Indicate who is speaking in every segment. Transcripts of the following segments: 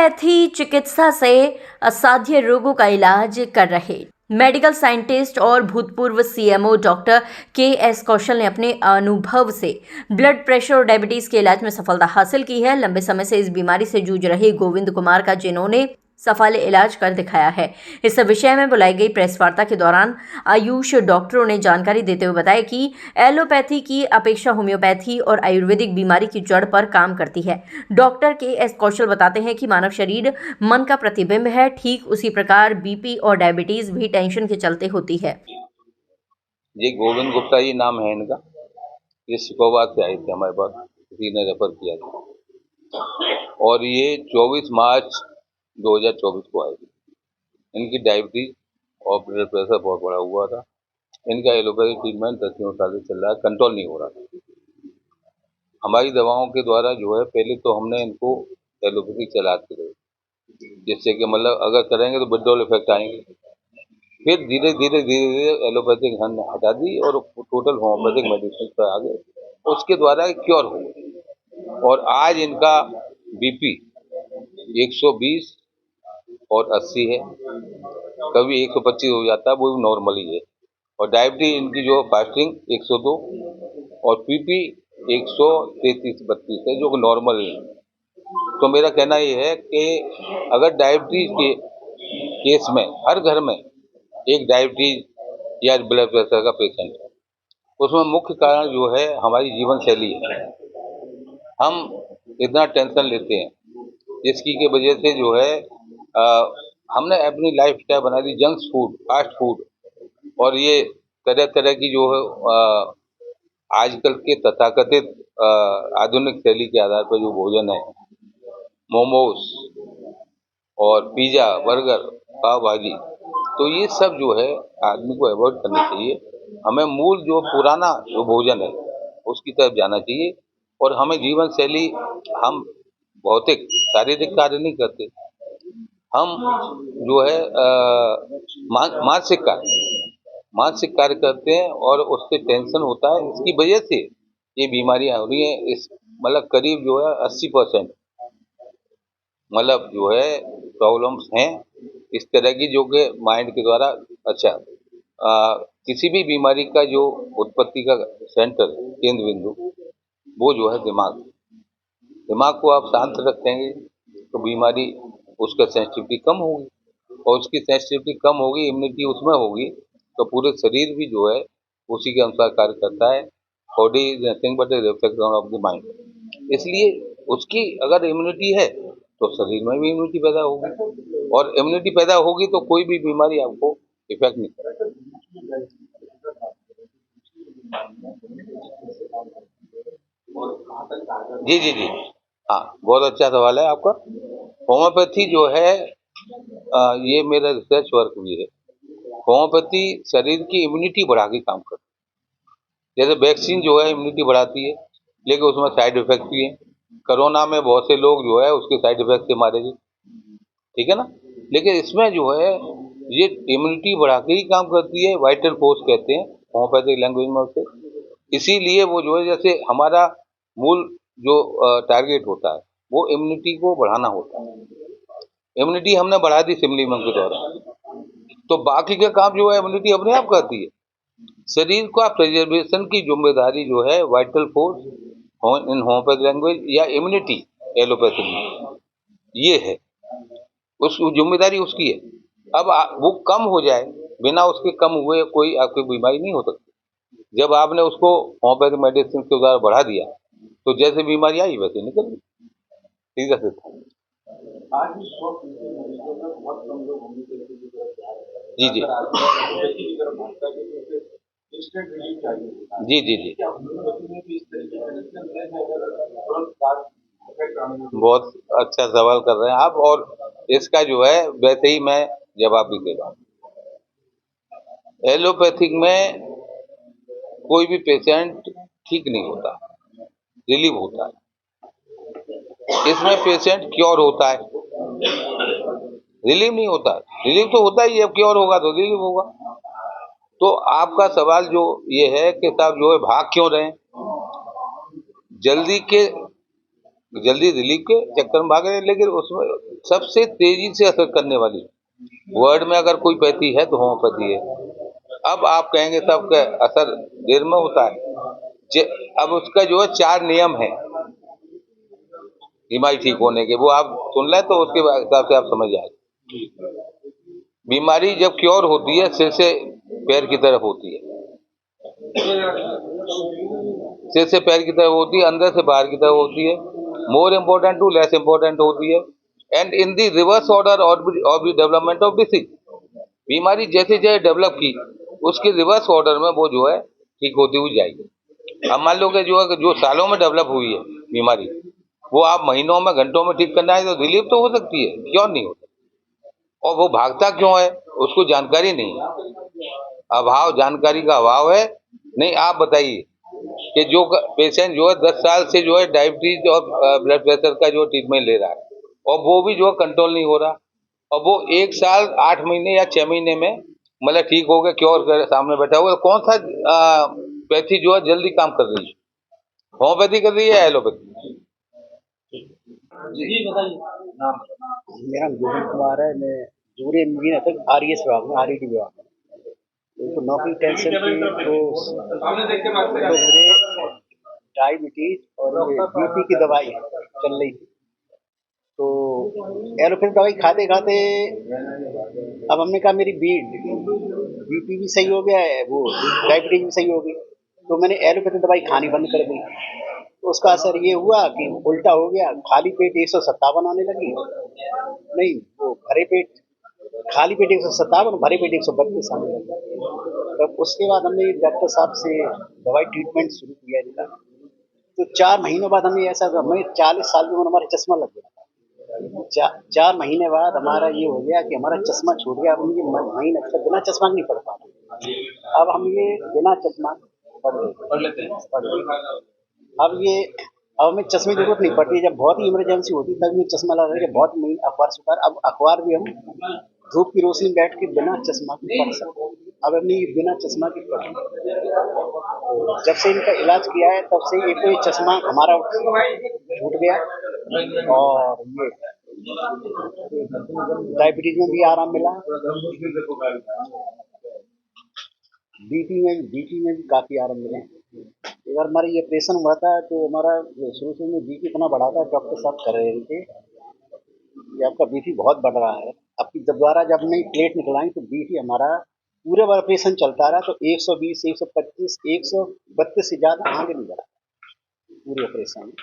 Speaker 1: Allopathy चिकित्सा से असाध्य रोगों का इलाज कर रहे मेडिकल साइंटिस्ट और भूतपूर्व सीएमओ डॉक्टर के.एस. कौशल ने अपने अनुभव से ब्लड प्रेशर और डायबिटीज के इलाज में सफलता हासिल की है। लंबे समय से इस बीमारी से जूझ रहे गोविंद कुमार का जिन्होंने सफल इलाज कर दिखाया है। इस विषय में बुलाई गई प्रेस वार्ता के दौरान आयुष डॉक्टरों ने जानकारी देते हुए बताया कि एलोपैथी की अपेक्षा होम्योपैथी और आयुर्वेदिक बीमारी की जड़ पर काम करती है। Doctor KS. कौशल बताते हैं कि मानव शरीर मन का प्रतिबिंब है, ठीक उसी प्रकार बीपी और डायबिटीज भी टेंशन के चलते होती है।
Speaker 2: ये गोविंद गुप्ता जी नाम है इनका। ये शिकोबाद से आए थे हमारे पास, किसी ने रेफर किया था और ये 24 मार्च 2024 को आए थे। इनकी डायबिटीज और ब्लड प्रेशर बहुत बड़ा हुआ था। इनका एलोपैथी ट्रीटमेंट 10 साल से चल रहा है, कंट्रोल नहीं हो रहा था। हमारी दवाओं के द्वारा जो है, पहले तो हमने इनको एलोपैथी चलाते रहे, जिससे कि मतलब अगर करेंगे तो विड्रॉल इफेक्ट आएंगे। फिर धीरे धीरे एलोपैथिक हमने हटा दी और टोटल होम्योपैथिक मेडिसिन पर आ गए। उसके द्वारा क्योर हो गए और आज इनका बीपी 120 और 80 है, कभी 125 हो जाता है, वो भी नॉर्मली है। और डायबिटीज इनकी जो फास्टिंग 102 और पीपी 133-32 है, जो नॉर्मल है। तो मेरा कहना ये है कि अगर डायबिटीज के केस में हर घर में एक डायबिटीज या ब्लड प्रेशर का पेशेंट है, उसमें मुख्य कारण जो है हमारी जीवन शैली है। हम इतना टेंशन लेते हैं, जिसकी के वजह से जो है हमने अपनी लाइफ स्टाइल बना दी जंक फूड, फास्ट फूड और ये तरह तरह की जो है आजकल के तथाकथित आधुनिक शैली के आधार पर जो भोजन है, मोमोज और पिज़्ज़ा, बर्गर, पाव भाजी, तो ये सब जो है आदमी को अवॉइड करना चाहिए। हमें मूल जो पुराना जो भोजन है उसकी तरफ जाना चाहिए और हमें जीवन शैली, हम भौतिक शारीरिक कार्य नहीं करते, हम जो है मानसिक कार्य करते हैं और उससे टेंशन होता है। इसकी वजह से ये बीमारियां हो रही हैं। इस मतलब करीब जो है 80% मतलब जो है प्रॉब्लम्स हैं इस तरह की, जो कि माइंड के द्वारा किसी भी बीमारी का जो उत्पत्ति का सेंटर, केंद्र बिंदु, वो जो है दिमाग को आप शांत रखेंगे तो बीमारी, उसका सेंसिटिविटी कम होगी और उसकी सेंसिटिविटी कम होगी, इम्यूनिटी उसमें होगी, तो पूरे शरीर भी जो है उसी के अनुसार कार्य करता है। Body is nothing but a reflection of the mind. इसलिए उसकी अगर इम्यूनिटी है तो शरीर में भी इम्यूनिटी पैदा होगी और इम्यूनिटी पैदा होगी तो कोई भी बीमारी आपको इफेक्ट नहीं करेगी। जी, हाँ, बहुत अच्छा सवाल है आपका। होम्योपैथी जो है ये मेरा रिसर्च वर्क भी है। होम्योपैथी शरीर की इम्यूनिटी बढ़ा के काम करती है। जैसे वैक्सीन जो है इम्यूनिटी बढ़ाती है, लेकिन उसमें साइड इफेक्ट भी है। कोरोना में बहुत से लोग जो है उसके साइड इफेक्ट से मारे गए, ठीक है ना। लेकिन इसमें जो है ये इम्यूनिटी बढ़ा के ही काम करती है, वाइटल फोर्स कहते हैं होम्योपैथिक लैंग्वेज में उसे। इसीलिए वो जो है, जैसे हमारा मूल जो टारगेट होता है वो इम्यूनिटी को बढ़ाना होता है। इम्यूनिटी हमने बढ़ा दी सिमलीमन के द्वारा, तो बाकी का काम जो है इम्यूनिटी अपने आप करती है। शरीर का प्रिजर्वेशन की जिम्मेदारी जो है vital force in homeopathic language या इम्यूनिटी एलोपैथिक में, ये है, उस जिम्मेदारी उसकी है। अब वो कम हो जाए, बिना उसके कम हुए कोई आपकी बीमारी नहीं हो सकती। जब आपने उसको होम्योपैथिक मेडिसिन के द्वारा बढ़ा दिया तो जैसे बीमारी आई वैसे निकल गई, सीधा सीधा। जी, बहुत अच्छा सवाल कर रहे हैं आप और इसका जो है वैसे ही मैं जवाब भी दे रहा हूँ। एलोपैथिक में कोई भी पेशेंट ठीक नहीं होता, रिलीव होता है। इसमें पेशेंट क्योर होता है, रिलीव नहीं होता। रिलीव तो होता ही है, क्योर होगा तो रिलीव होगा। तो आपका सवाल जो ये है कि साहब जो है भाग क्यों रहे, जल्दी रिलीव के चक्कर में भाग रहे हैं, लेकिन उसमें सबसे तेजी से असर करने वाली वर्ल्ड में अगर कोई पैथी है तो होम्योपैथी है। अब आप कहेंगे सबका असर देर में होता है। अब उसका जो है 4 नियम है बीमारी ठीक होने के, वो आप सुन लें तो उसके हिसाब से आप समझ जाएंगे। बीमारी जब क्योर होती है सिर से पैर की तरफ होती है, सिर से पैर की तरफ होती है, अंदर से बाहर की तरफ होती है, more important to less important होती है, and in the reverse order of the development of disease. बीमारी जैसे जैसे डेवलप की उसके रिवर्स ऑर्डर में वो जो है ठीक होती हुई जाएगी। अब मान लो कि जो सालों में डेवलप हुई है बीमारी, वो आप महीनों में घंटों में ठीक करना है तो रिलीफ तो हो सकती है, क्यों नहीं हो सकती। और वो भागता क्यों है, उसको जानकारी नहीं है, अभाव, जानकारी का अभाव है। नहीं, आप बताइए कि जो पेशेंट जो है 10 साल से जो है डायबिटीज और ब्लड प्रेशर का जो ट्रीटमेंट ले रहा है और वो भी जो है कंट्रोल नहीं हो रहा, और वो 1 साल 8 महीने या 6 महीने में मतलब ठीक हो गया, क्योर कर सामने बैठा हुआ, कौन सा पैथी जो है जल्दी काम कर रही है, होम्योपैथी कर रही है या एलोपैथी?
Speaker 3: जी बताइए। नाम
Speaker 4: मेरा नाम गोविंद कुमार है। मैं जूरी इंजीनियर तक RES विभाग में, RED विभाग में तो नौकरी टेंशन थी तो मेरे डायबिटीज और ये BP की दवाई चल रही थी। तो एलोपैथी दवाई खाते खाते अब हमने कहा मेरी BP भी सही हो गया है, वो डायबिटीज भी सही हो गई, तो मैंने एलोपैथी दवाई खानी बंद कर दी। तो उसका असर ये हुआ कि उल्टा हो गया, खाली पेट 157 आने लगी, नहीं वो भरे पेट, खाली पेट 157, भरे पेट 132 आने लगी। तब उसके बाद हमने डॉक्टर साहब से दवाई ट्रीटमेंट शुरू किया इनका। तो 4 महीनों बाद हमें ऐसा, हमें 40 साल की उम्र हमारा चश्मा लग गया। 4 महीने बाद हमारा ये हो गया कि हमारा चश्मा छूट गया। अब हम ये महीने तक बिना चश्मा नहीं पढ़ पाते, अब हम ये बिना चश्मा पढ़ लेते हैं। अब हमें चश्मे की जरूरत नहीं पड़ती, जब बहुत ही इमरजेंसी होती तब भी चश्मा लगा के बहुत महीने अखबार सुखार, अब अखबार भी हम धूप की रोशनी बैठ के बिना चश्मा के पढ़ सकते हैं। अब हमने बिना चश्मा के पढ़, तो जब से इनका इलाज किया है तब से ये कोई चश्मा हमारा छूट गया, और ये डायबिटीज में भी आराम मिला, BP में भी काफ़ी आराम मिला। एक बार हमारा ये ऑपरेशन हुआ था तो हमारा शुरू में BP इतना बढ़ा था, डॉक्टर साहब कर रहे थे कि आपका BP बहुत बढ़ रहा है। आपकी दोबारा जब हमने प्लेट निकलाई तो BP हमारा पूरे बार ऑपरेशन चलता रहा तो 120, 125, 132 से ज़्यादा आगे नहीं बढ़ा पूरे ऑपरेशन में,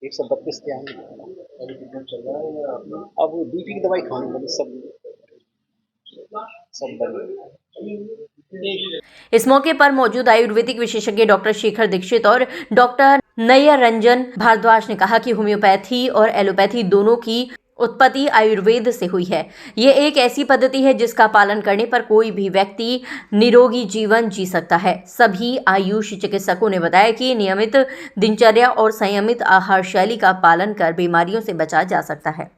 Speaker 4: 132 के आगे नहीं बढ़ा। अब BP की दवाई खाने वाली सब बंद।
Speaker 1: इस मौके पर मौजूद आयुर्वेदिक विशेषज्ञ डॉक्टर शेखर दीक्षित और डॉक्टर नैयर रंजन भारद्वाज ने कहा कि होम्योपैथी और एलोपैथी दोनों की उत्पत्ति आयुर्वेद से हुई है। ये एक ऐसी पद्धति है जिसका पालन करने पर कोई भी व्यक्ति निरोगी जीवन जी सकता है। सभी आयुष चिकित्सकों ने बताया कि नियमित दिनचर्या और संयमित आहार शैली का पालन कर बीमारियों से बचा जा सकता है।